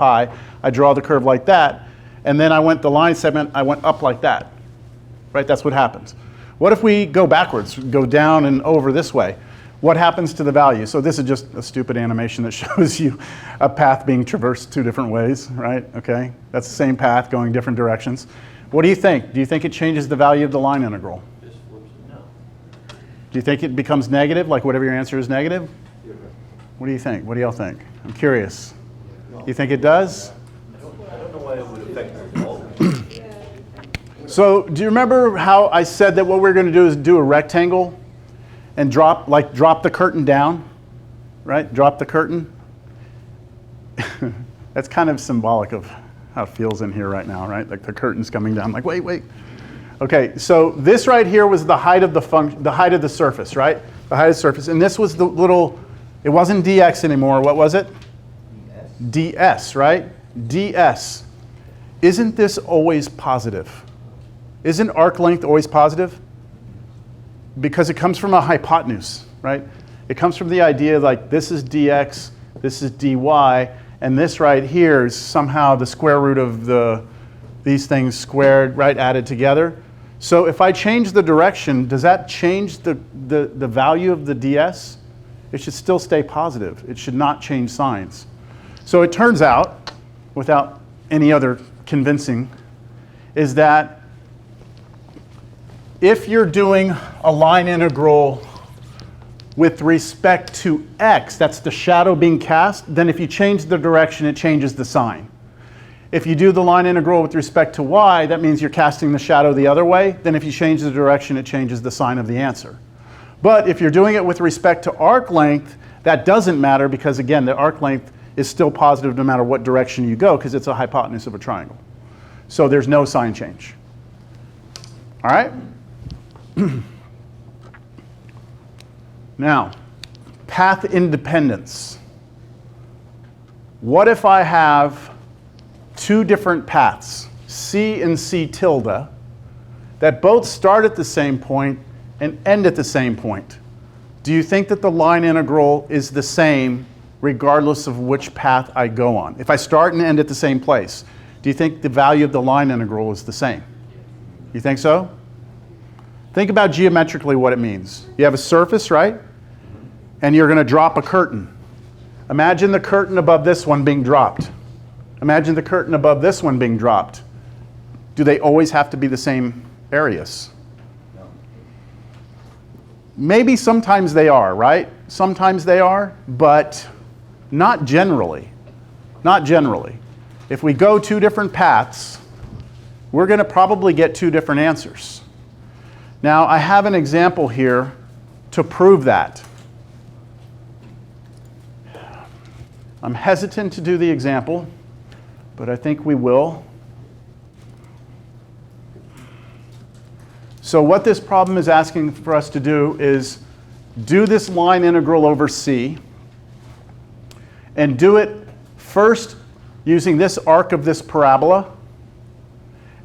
pi. I draw the curve like that, and then the line segment, I went up like that, right? That's what happens. What if we go backwards, go down and over this way? What happens to the value? So this is just a stupid animation that shows you a path being traversed 2 different ways, right? Okay, that's the same path going different directions. What do you think? Do you think it changes the value of the line integral? No. Do you think it becomes negative, like whatever your answer is negative? What do you think? What do y'all think? I'm curious. You think it does? I don't know why it would affect the result. So do you remember how I said that what we're going to do is do a rectangle and drop the curtain down, right? Drop the curtain. That's kind of symbolic of how it feels in here right now, right? Like the curtain's coming down, like wait. Okay, so this right here was the height of the height of the surface, right? The height of the surface, and this was the little. It wasn't dx anymore. What was it? ds, right? ds. Isn't this always positive? Isn't arc length always positive? Because it comes from a hypotenuse, right? It comes from the idea like this is dx, this is dy, and this right here is somehow the square root of these things squared, right, added together. So if I change the direction, does that change the value of the ds? It should still stay positive. It should not change signs. So it turns out, without any other convincing, is that if you're doing a line integral with respect to x, that's the shadow being cast, then if you change the direction, it changes the sign. If you do the line integral with respect to y, that means you're casting the shadow the other way. Then if you change the direction, it changes the sign of the answer. But if you're doing it with respect to arc length, that doesn't matter because, again, the arc length is still positive no matter what direction you go because it's a hypotenuse of a triangle. So there's no sign change. All right? Now, path independence. What if I have 2 different paths, C and C tilde, that both start at the same point and end at the same point? Do you think that the line integral is the same regardless of which path I go on? If I start and end at the same place, do you think the value of the line integral is the same? You think so? Think about geometrically what it means. You have a surface, right? And you're going to drop a curtain. Imagine the curtain above this one being dropped. Imagine the curtain above this one being dropped. Do they always have to be the same areas? No. Maybe sometimes they are, right? Sometimes they are, but not generally. Not generally. If we go 2 different paths, we're going to probably get 2 different answers. Now, I have an example here to prove that. I'm hesitant to do the example, but I think we will. So what this problem is asking for us to do is do this line integral over C and do it first using this arc of this parabola.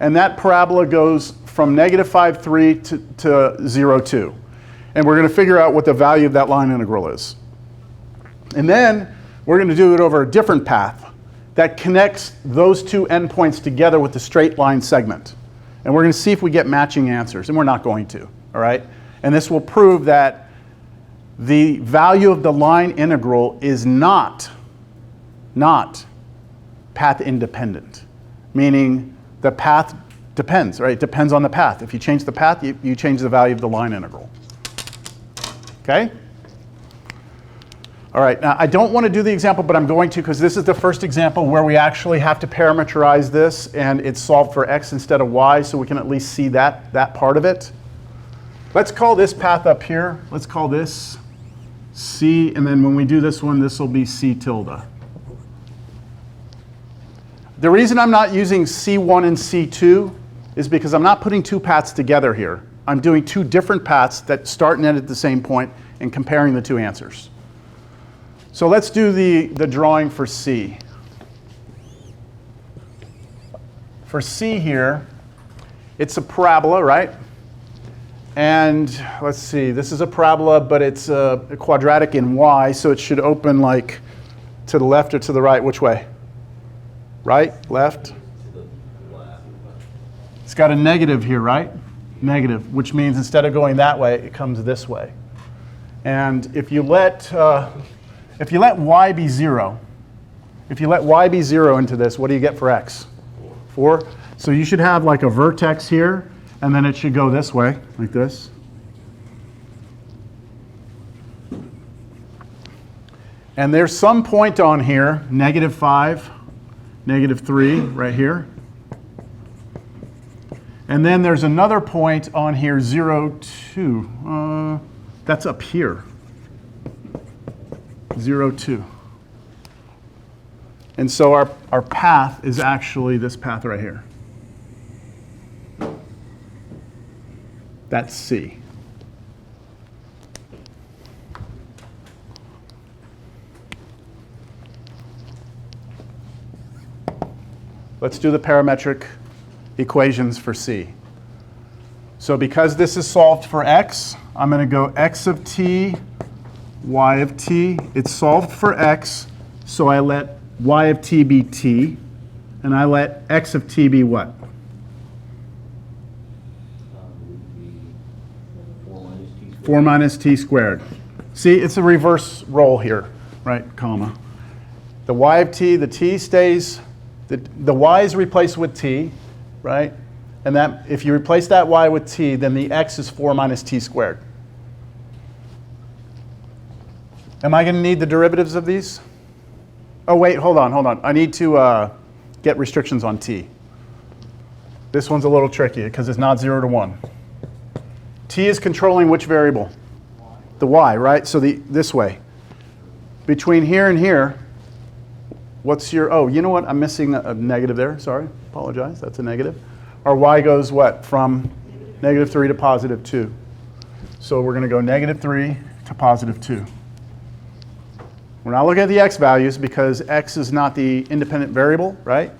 And that parabola goes from negative 5,3 to 0,2. And we're going to figure out what the value of that line integral is. And then we're going to do it over a different path that connects those 2 endpoints together with the straight line segment. And we're going to see if we get matching answers, and we're not going to, all right? And this will prove that the value of the line integral is not path independent, meaning the path depends, right? It depends on the path. If you change the path, you change the value of the line integral. Okay? All right, now I don't want to do the example, but I'm going to because this is the first example where we actually have to parameterize this and it's solved for x instead of y, so we can at least see that part of it. Let's call this path up here, let's call this C, and then when we do this one, this will be C tilde. The reason I'm not using C1 and C2 is because I'm not putting 2 paths together here. I'm doing 2 different paths that start and end at the same point and comparing the 2 answers. So let's do the drawing for C. For C here, it's a parabola, right? And let's see, this is a parabola, but it's a quadratic in y, so it should open like to the left or to the right. Which way? Right, left. It's got a negative here, right? Negative, which means instead of going that way, it comes this way. And if you let y be 0, if you let y be 0 into this, what do you get for x? 4. So you should have like a vertex here, and then it should go this way, like this. And there's some point on here, -5, -3, right here. And then there's another point on here, 0, 2. That's up here. 0, 2. And so our path is actually this path right here. That's C. Let's do the parametric equations for C. So because this is solved for x, I'm going to go x of t, y of t. It's solved for x, so I let y of t be t, and I let x of t be what? 4 minus t squared. See, it's a reverse roll here, right, comma. The y of t, the t stays, the y is replaced with t, right? And that, if you replace that y with t, then the x is 4 minus t squared. Am I going to need the derivatives of these? Oh, wait, hold on. I need to get restrictions on t. This one's a little tricky because it's not 0 to 1. T is controlling which variable? The y, right? So this way. Between here and here, what's your, oh, you know what? I'm missing a negative there. Sorry, apologize. That's a negative. Our y goes what? From -3 to +2. So we're going to go -3 to +2. We're not looking at the x values because x is not the independent variable, right?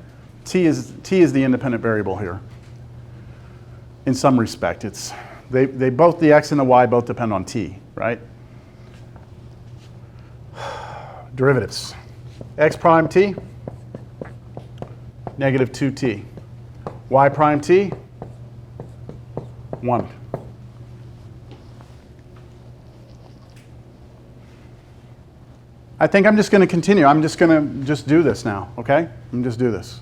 T is the independent variable here. In some respect, they both, the x and the y both depend on t, right? Derivatives. X prime t, -2t. Y prime t, 1. I think I'm just going to continue. I'm just going to do this now, okay? I'm just do this.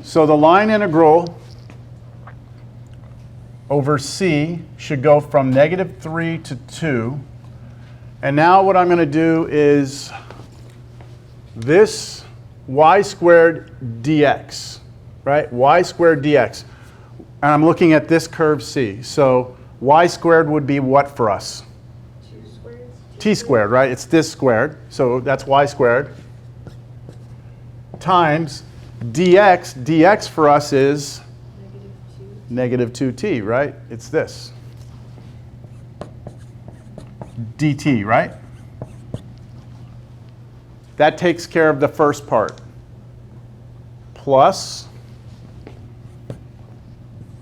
So the line integral over C should go from -3 to 2. And now what I'm going to do is this y squared dx, right? Y squared dx. And I'm looking at this curve C. So y squared would be what for us? T squared, right? It's this squared. So that's y squared. Times dx. Dx for us is -2t, right? It's this. dt, right? That takes care of the first part. Plus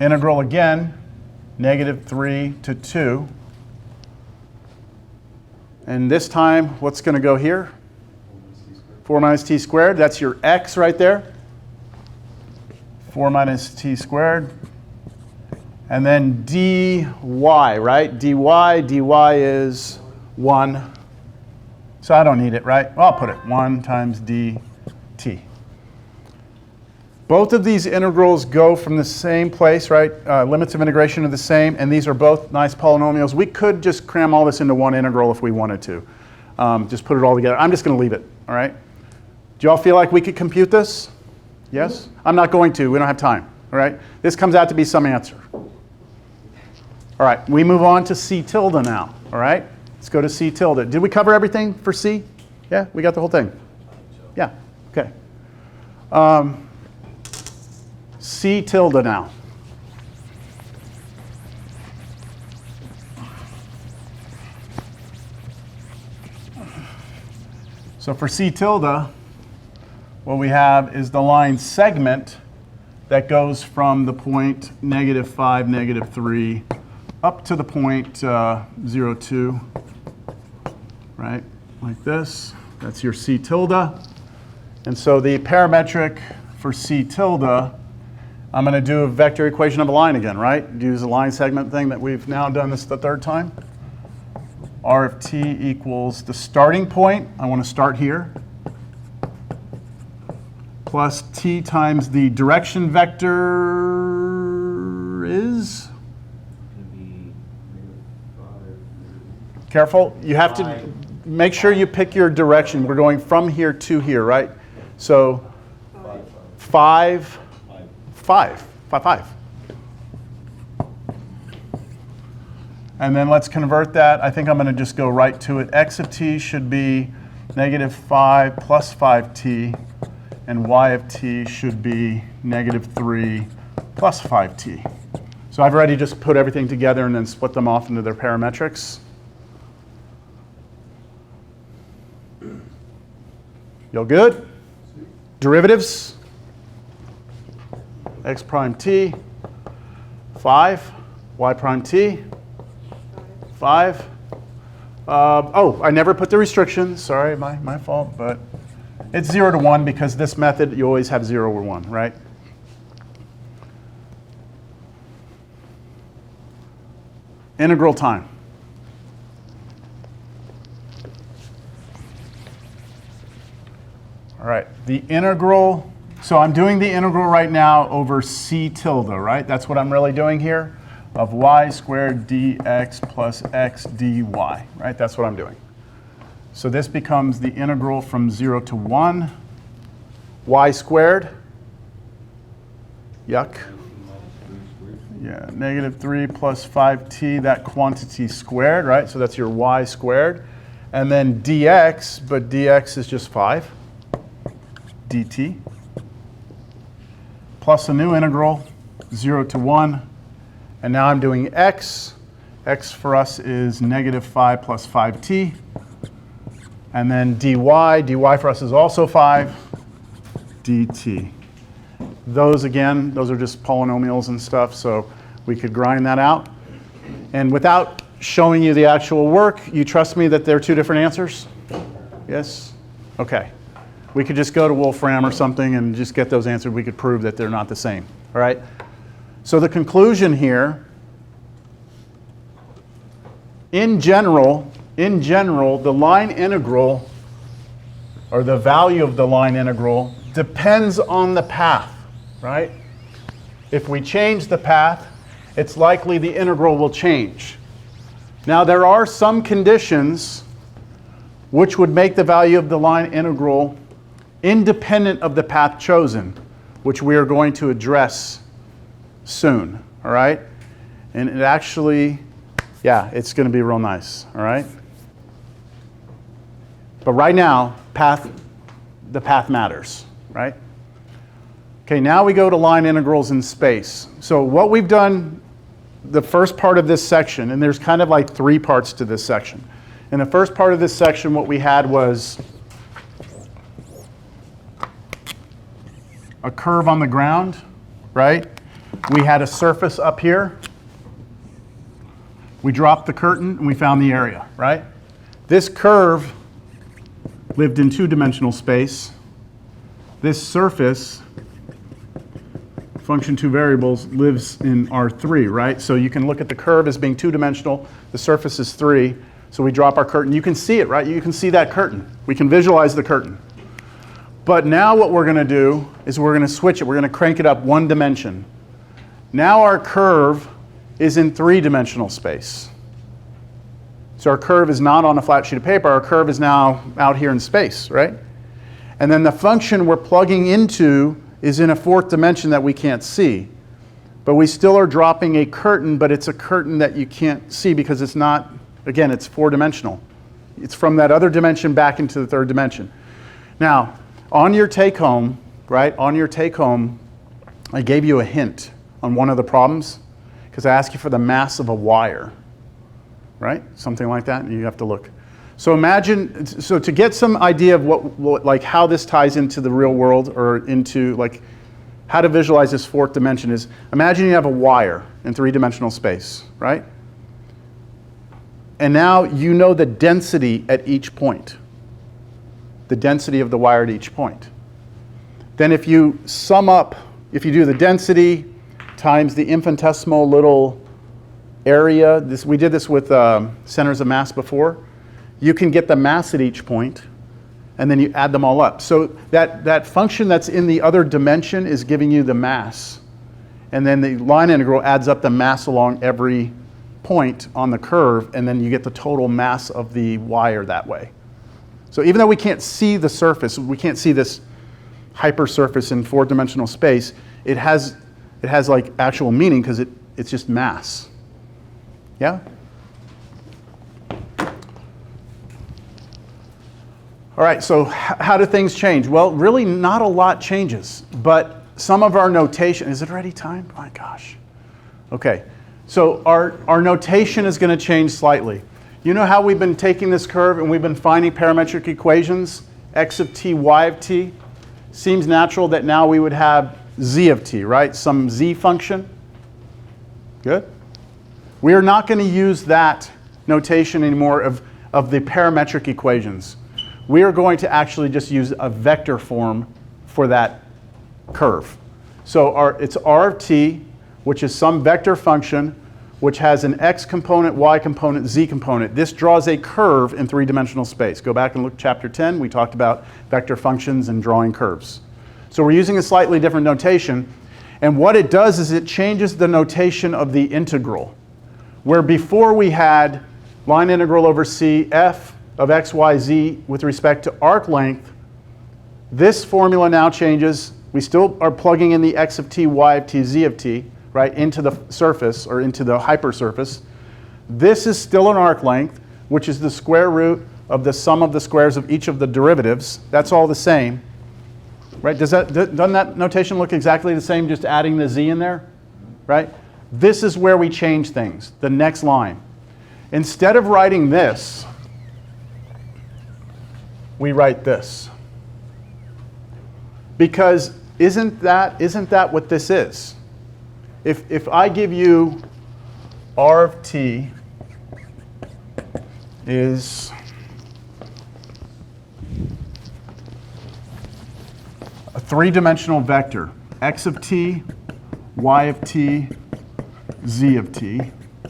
integral again, -3 to 2. And this time, what's going to go here? 4 minus t squared. That's your x right there. 4 minus t squared. And then dy, right? dy is 1. So I don't need it, right? Well, I'll put it 1 times dt. Both of these integrals go from the same place, right? Limits of integration are the same, and these are both nice polynomials. We could just cram all this into one integral if we wanted to. Just put it all together. I'm just going to leave it, all right? Do you all feel like we could compute this? Yes? I'm not going to. We don't have time, all right? This comes out to be some answer. All right, we move on to C tilde now, all right? Let's go to C tilde. Did we cover everything for C? Yeah, we got the whole thing? Yeah, okay. C tilde now. So for C tilde, what we have is the line segment that goes from the point -5, -3, up to the point 0, 2, right? Like this. That's your C tilde. And so the parametric for C tilde, I'm going to do a vector equation of a line again, right? Use the line segment thing that we've now done this the third time. R of t equals the starting point. I want to start here. Plus t times the direction vector is? Careful. You have to make sure you pick your direction. We're going from here to here, right? So 5. And then let's convert that. I think I'm going to just go right to it. X of t should be -5 plus 5t, and y of t should be -3 plus 5t. So I've already just put everything together and then split them off into their parametrics. You good? Derivatives. X prime t, 5. Y prime t, 5. Oh, I never put the restrictions. Sorry, my fault. But it's 0 to 1 because this method, you always have 0 or 1, right? Integral time. All right, the integral, so I'm doing the integral right now over C tilde, right? That's what I'm really doing here, of y squared dx plus x dy, right? That's what I'm doing. So this becomes the integral from 0 to 1, y squared, yuck. Yeah, -3 plus 5t, that quantity squared, right? So that's your y squared. And then dx, but dx is just 5. dt, plus a new integral, 0 to 1. And now I'm doing x. X for us is -5 plus 5t. And then dy. dy for us is also 5. dt. Those, again, those are just polynomials and stuff, so we could grind that out. And without showing you the actual work, you trust me that they're two different answers? Yes? Okay. We could just go to Wolfram or something and just get those answered. We could prove that they're not the same. All right? So the conclusion here, in general, the line integral, or the value of the line integral, depends on the path, right? If we change the path, it's likely the integral will change. Now, there are some conditions which would make the value of the line integral independent of the path chosen, which we are going to address soon, all right? And it actually, yeah, it's going to be real nice, all right? But right now, the path matters, right? Okay, now we go to line integrals in space. So what we've done, the first part of this section, and there's kind of like 3 parts to this section. In the first part of this section, what we had was a curve on the ground, right? We had a surface up here. We dropped the curtain and we found the area, right? This curve lived in 2-dimensional space. This surface, function 2 variables, lives in R3, right? So you can look at the curve as being 2-dimensional. The surface is 3. So we drop our curtain. You can see it, right? You can see that curtain. We can visualize the curtain. But now what we're going to do is we're going to switch it. We're going to crank it up 1 dimension. Now our curve is in 3-dimensional space. So our curve is not on a flat sheet of paper. Our curve is now out here in space, right? And then the function we're plugging into is in a 4th dimension that we can't see. But we still are dropping a curtain, but it's a curtain that you can't see because it's not, again, it's 4-dimensional. It's from that other dimension back into the 3rd dimension. Now, on your take-home, right, on your take-home, I gave you a hint on one of the problems because I asked you for the mass of a wire, right? Something like that, and you have to look. So imagine, so to get some idea of what like how this ties into the real world or into like how to visualize this 4th dimension is, imagine you have a wire in 3-dimensional space, right? And now you know the density at each point. The density of the wire at each point. then if you sum up, if you do the density times the infinitesimal little area, we did this with centers of mass before, you can get the mass at each point, and then you add them all up. So that function that's in the other dimension is giving you the mass. And then the line integral adds up the mass along every point on the curve, and then you get the total mass of the wire that way. So even though we can't see the surface, we can't see this hypersurface in four-dimensional space, it has like actual meaning because it's just mass. Yeah? All right, so how do things change? Well, really not a lot changes, but some of our notation, is it already time? My gosh. Okay, so our notation is going to change slightly. You know how we've been taking this curve and we've been finding parametric equations, x of t, y of t? Seems natural that now we would have z of t, right? Some z function. Good? We are not going to use that notation anymore of the parametric equations. We are going to actually just use a vector form for that curve. So it's r of t, which is some vector function, which has an x component, y component, z component. This draws a curve in three-dimensional space. Go back and look at chapter 10. We talked about vector functions and drawing curves. So we're using a slightly different notation. And what it does is it changes the notation of the integral. Where before we had line integral over c, f of x, y, z with respect to arc length, this formula now changes. We still are plugging in the x of t, y of t, z of t, right, into the surface or into the hypersurface. This is still an arc length, which is the square root of the sum of the squares of each of the derivatives. That's all the same, right? Doesn't that notation look exactly the same, just adding the z in there, right? This is where we change things, the next line. Instead of writing this, we write this. Because isn't that what this is? If I give you r of t is a three-dimensional vector, x of t, y of t, z of t,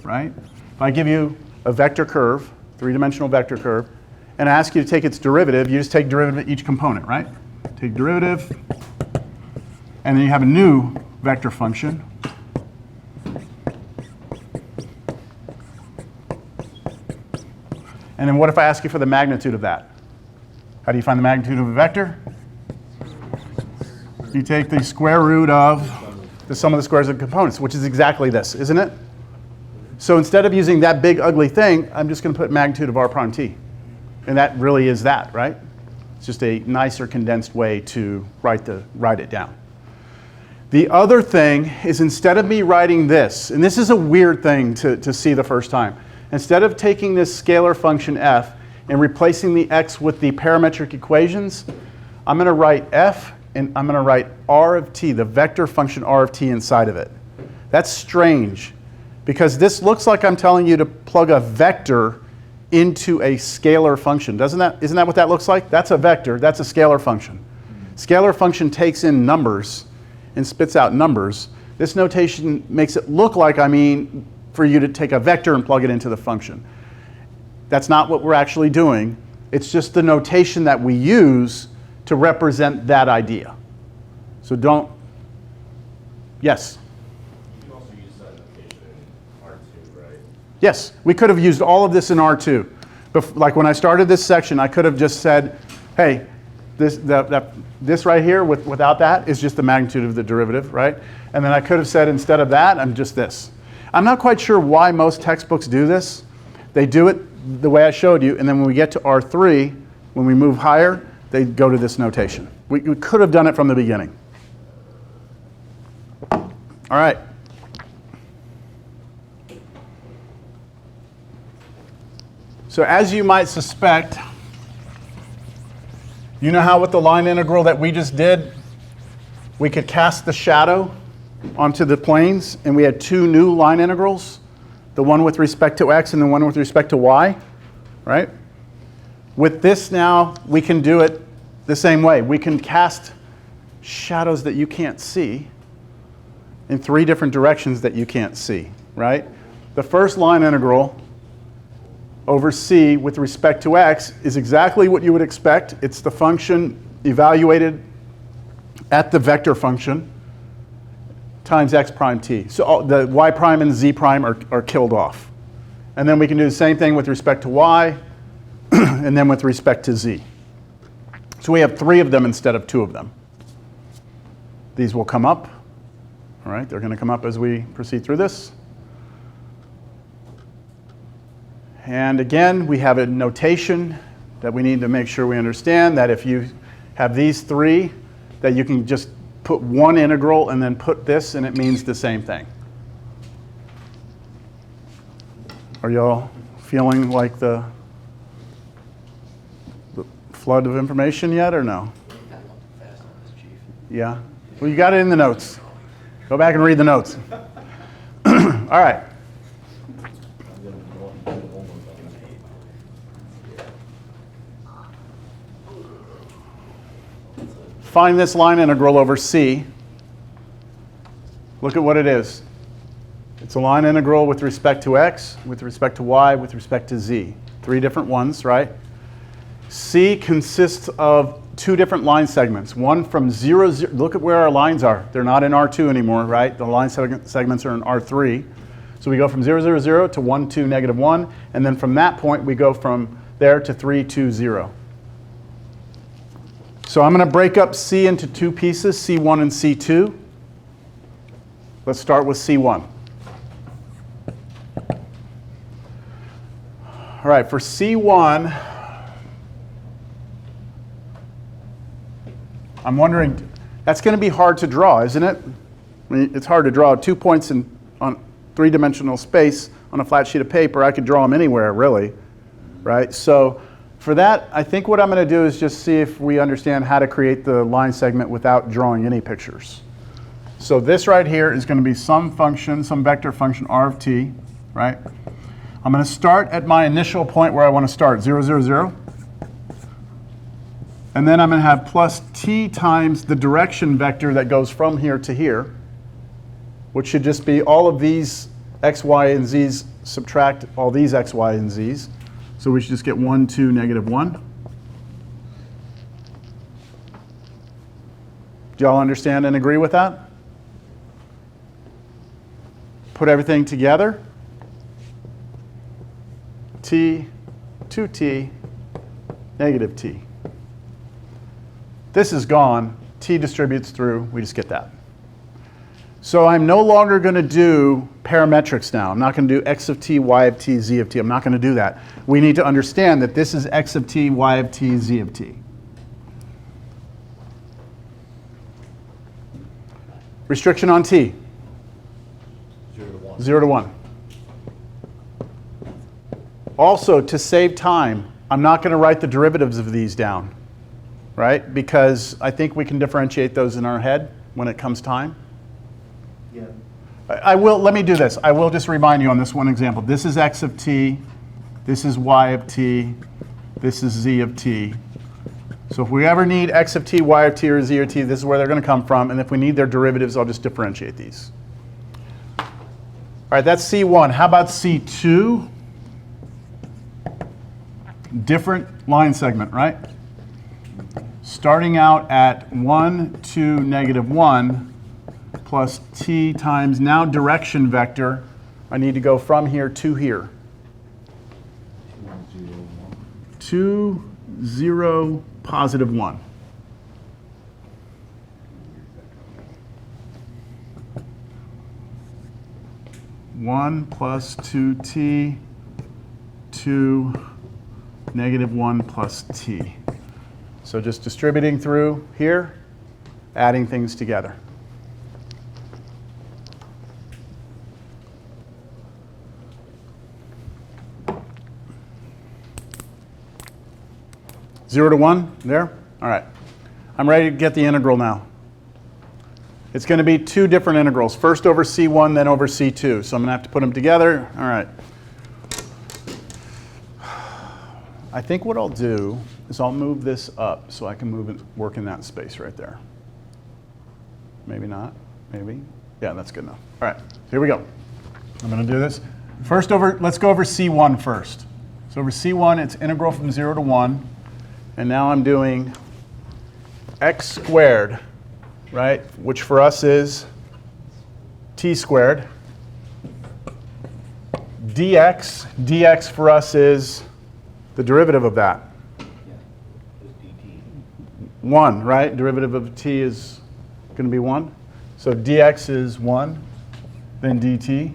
right? If I give you a vector curve, three-dimensional vector curve, and I ask you to take its derivative, you just take derivative of each component, right? Take derivative, and then you have a new vector function. And then what if I ask you for the magnitude of that? How do you find the magnitude of a vector? You take the square root of the sum of the squares of the components, which is exactly this, isn't it? So instead of using that big ugly thing, I'm just going to put magnitude of r prime t. And that really is that, right? It's just a nicer condensed way to write it down. The other thing is, instead of me writing this, and this is a weird thing to see the first time, instead of taking this scalar function f and replacing the x with the parametric equations, I'm going to write f and I'm going to write r of t, the vector function r of t inside of it. That's strange, because this looks like I'm telling you to plug a vector into a scalar function. Isn't that what that looks like? That's a vector, that's a scalar function. Scalar function takes in numbers and spits out numbers. This notation makes it look like I mean for you to take a vector and plug it into the function. That's not what we're actually doing. It's just the notation that we use to represent that idea. So don't, yes? You can also use that notation in R2, right? Yes, we could have used all of this in R2. Like when I started this section, I could have just said, hey, this right here without that is just the magnitude of the derivative, right? And then I could have said, instead of that, I'm just this. I'm not quite sure why most textbooks do this. They do it the way I showed you, and then when we get to R3, when we move higher, they go to this notation. We could have done it from the beginning. All right. So as you might suspect, you know how with the line integral that we just did, we could cast the shadow onto the planes, and we had two new line integrals, the one with respect to x and the one with respect to y, right? With this now, we can do it the same way. We can cast shadows that you can't see in 3 different directions that you can't see, right? The first line integral over c with respect to x is exactly what you would expect. It's the function evaluated at the vector function times x prime t. So all, the y prime and z prime are killed off. And then we can do the same thing with respect to y and then with respect to z. So we have 3 of them instead of 2 of them. These will come up. All right, they're going to come up as we proceed through this. And again, we have a notation that we need to make sure we understand, that if you have these 3, that you can just put one integral and then put this, and it means the same thing. Are y'all feeling like the flood of information yet, or no? Yeah? Well, you got it in the notes. Go back and read the notes. All right. Find this line integral over c. Look at what it is. It's a line integral with respect to x, with respect to y, with respect to z. 3 different ones, right? C consists of 2 different line segments. One from 0, 0. Look at where our lines are. They're not in R2 anymore, right? The line segments are in R3. So we go from 0, 0, 0 to 1, 2, negative 1. And then from that point, we go from there to 3, 2, 0. So I'm going to break up C into 2 pieces, C1 and C2. Let's start with C1. All right, for C1, I'm wondering, that's going to be hard to draw, isn't it? I mean, it's hard to draw 2 points on 3-dimensional space on a flat sheet of paper. I could draw them anywhere, really, right? So for that, I think what I'm going to do is just see if we understand how to create the line segment without drawing any pictures. So this right here is going to be some function, some vector function r of t, right? I'm going to start at my initial point where I want to start, 0, 0, 0. And then I'm going to have plus t times the direction vector that goes from here to here, which should just be all of these x, y, and z's, subtract all these x, y, and z's. So we should just get 1, 2, negative 1. Do y'all understand and agree with that? Put everything together. T, 2t, negative t. This is gone. T distributes through. We just get that. So I'm no longer going to do parametrics now. I'm not going to do x of t, y of t, z of t. I'm not going to do that. We need to understand that this is x of t, y of t, z of t. Restriction on t. 0 to 1. 0 to 1. Also, to save time, I'm not going to write the derivatives of these down, right? Because I think we can differentiate those in our head when it comes time. Yeah. I will, let me do this. I will just remind you on this one example. This is x of t, this is y of t, this is z of t. So if we ever need x of t, y of t, or z of t, this is where they're going to come from. And if we need their derivatives, I'll just differentiate these. All right, that's C1. How about C2? Different line segment, right? Starting out at 1, 2, negative 1, plus t times now direction vector. I need to go from here to here. 2, 0, positive 1. One plus 2t, 2, negative 1 plus t. So just distributing through here, adding things together. Zero to 1, there? All right. I'm ready to get the integral now. It's going to be 2 different integrals. First over C1, then over C2. So I'm going to have to put them together. All right. I think what I'll do is I'll move this up so I can move it, work in that space right there. Maybe not, maybe. Yeah, that's good enough. All right, here we go. I'm gonna do this. First let's go over C1 first. So over C1, it's integral from 0 to 1. And now I'm doing x squared, right? Which for us is t squared. dx for us is the derivative of that. 1, right? Derivative of t is going to be 1. So dx is 1, then dt,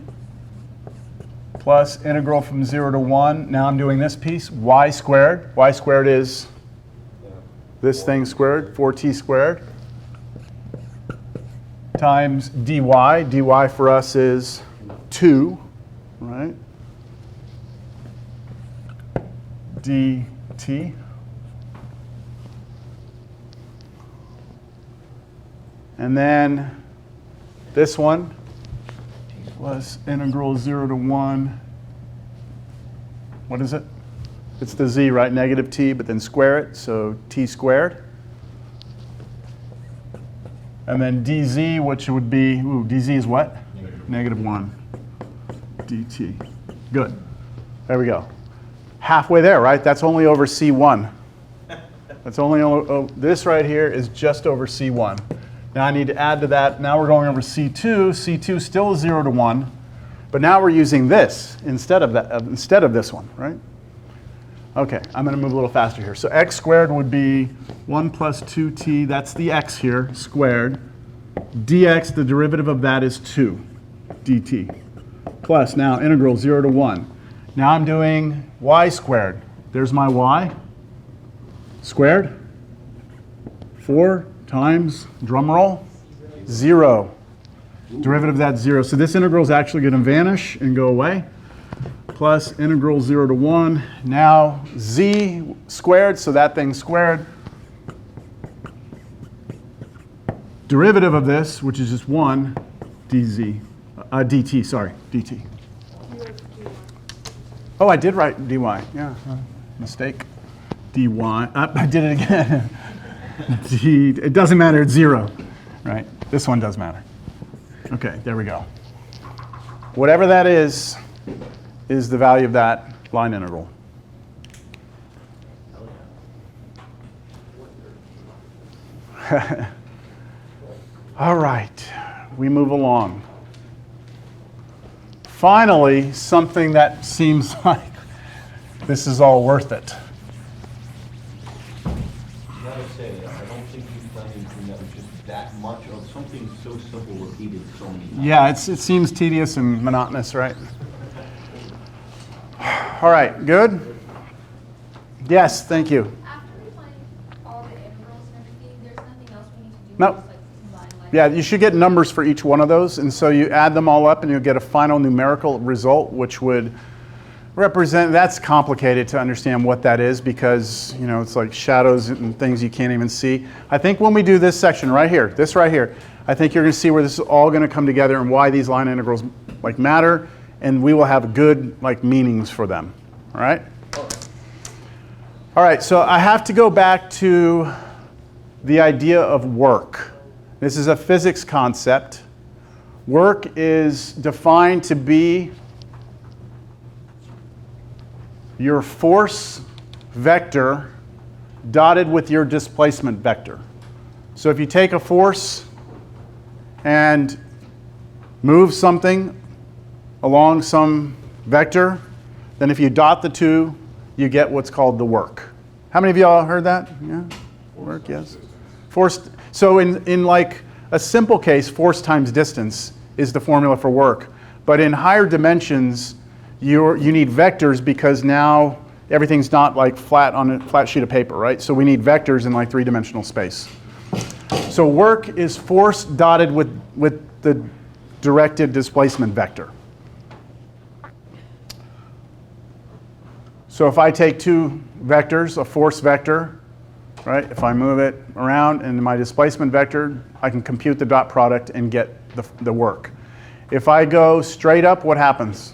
plus integral from 0 to 1. Now I'm doing this piece, y squared. Y squared is this thing squared, 4t squared, times dy. dy for us is 2, right? dt. And then this one was integral 0 to 1. What is it? It's the z, right? Negative t, but then square it, so t squared. And then dz, which would be, dz is what? Negative 1 dt. Good. There we go. Halfway there, right? That's only over C1. That's only, this right here is just over C1. Now I need to add to that. Now we're going over C2. C2 still is 0 to 1, but now we're using this instead of this one, right? Okay, I'm going to move a little faster here. So x squared would be 1 plus 2t, that's the x here, squared. dx, the derivative of that is 2 dt. Plus now integral 0 to 1. Now I'm doing y squared. There's my y squared. 4 times, drum roll, 0. Derivative of that 0. So this integral is actually going to vanish and go away. Plus integral 0 to 1. Now z squared, so that thing squared. Derivative of this, which is just 1, dt, dt. Oh, I did write dy. Yeah, mistake. dy. I did it again. It doesn't matter, it's 0, right? This one does matter. Okay, there we go. Whatever that is the value of that line integral. All right, we move along. Finally, something that seems like this is all worth it. I don't think you've done anything that was just that much of something so simple repeated so many times. Yeah, it seems tedious and monotonous, right? All right, good? Yes, thank you. After we find all the integrals and everything, there's nothing else we need to do? No. Just like combine Yeah, you should get numbers for each one of those, and so you add them all up and you'll get a final numerical result, which would represent, that's complicated to understand what that is because, you know, it's like shadows and things you can't even see. I think when we do this section right here, this right here, I think you're going to see where this is all going to come together and why these line integrals like matter, and we will have good like meanings for them. All right? All right, so I have to go back to the idea of work. This is a physics concept. Work is defined to be your force vector dotted with your displacement vector. So if you take a force and move something along some vector, then if you dot the two, you get what's called the work. How many of y'all heard that? Yeah? Work, yes. Force. So in like a simple case, force times distance is the formula for work. But in higher dimensions, you need vectors because now everything's not like flat on a flat sheet of paper, right? So we need vectors in like three-dimensional space. So work is force dotted with the directed displacement vector. So if I take two vectors, a force vector, right? If I move it around and my displacement vector, I can compute the dot product and get the work. If I go straight up, what happens?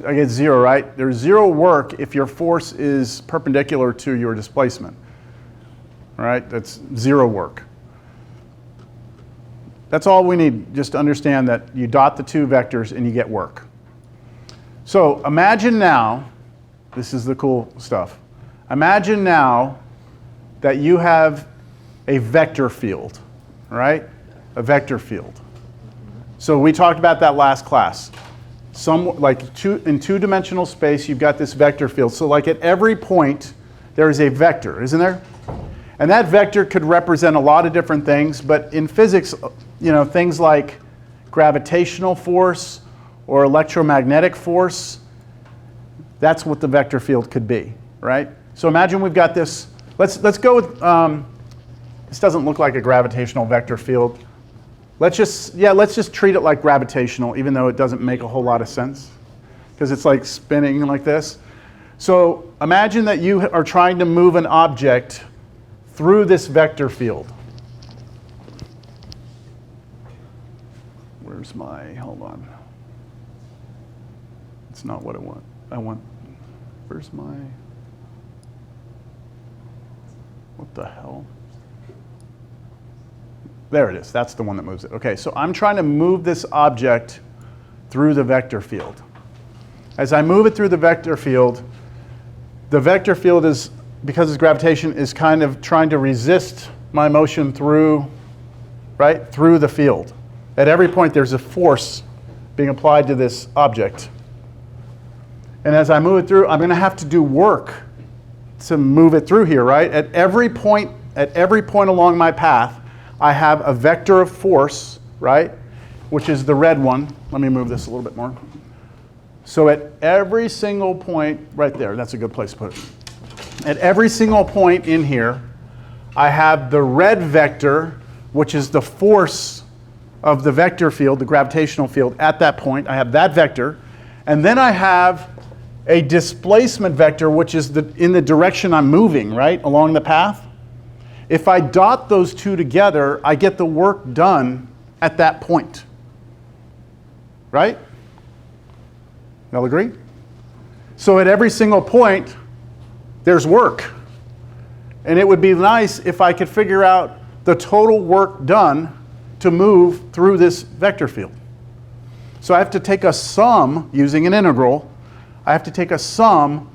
I get 0, right? There's 0 work if your force is perpendicular to your displacement. All right, that's 0 work. That's all we need, just to understand that you dot the two vectors and you get work. So imagine now, this is the cool stuff. Imagine now that you have a vector field, right? A vector field. So we talked about that last class. In two-dimensional space, you've got this vector field. So like at every point, there is a vector, isn't there? And that vector could represent a lot of different things, but in physics, things like gravitational force or electromagnetic force, that's what the vector field could be, right? So imagine we've got this, let's go with, this doesn't look like a gravitational vector field. Let's just treat it like gravitational, even though it doesn't make a whole lot of sense, because it's like spinning like this. So imagine that you are trying to move an object through this vector field. Where's my, hold on. It's not what I want, where's my, what the hell? There it is, that's the one that moves it. Okay, so I'm trying to move this object through the vector field. As I move it through the vector field is, because it's gravitation, is kind of trying to resist my motion through the field. At every point there's a force being applied to this object. And as I move it through, I'm going to have to do work to move it through here, right? At every point along my path, I have a vector of force, right? Which is the red one. Let me move this a little bit more. So at every single point, right there, that's a good place to put it. At every single point in here, I have the red vector, which is the force of the vector field, the gravitational field at that point. I have that vector. And then I have a displacement vector, which is in the direction I'm moving, right, along the path. If I dot those two together, I get the work done at that point. Right? Y'all agree? So at every single point, there's work. And it would be nice if I could figure out the total work done to move through this vector field. So I have to take a sum, using an integral, I have to take a sum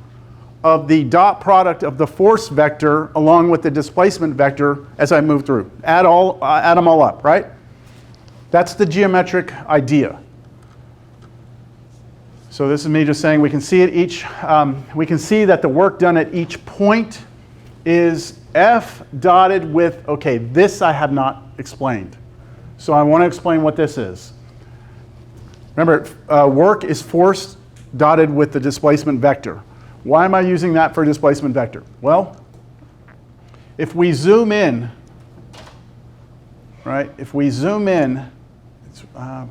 of the dot product of the force vector along with the displacement vector as I move through. Add them all up, right? That's the geometric idea. So this is me just saying we can see we can see that the work done at each point is F dotted with, okay, this I have not explained. So I want to explain what this is. Remember, work is force dotted with the displacement vector. Why am I using that for displacement vector? Well, if we zoom in, right? If we zoom in, let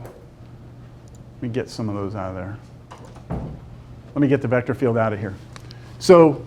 me get some of those out of there. Let me get the vector field out of here. So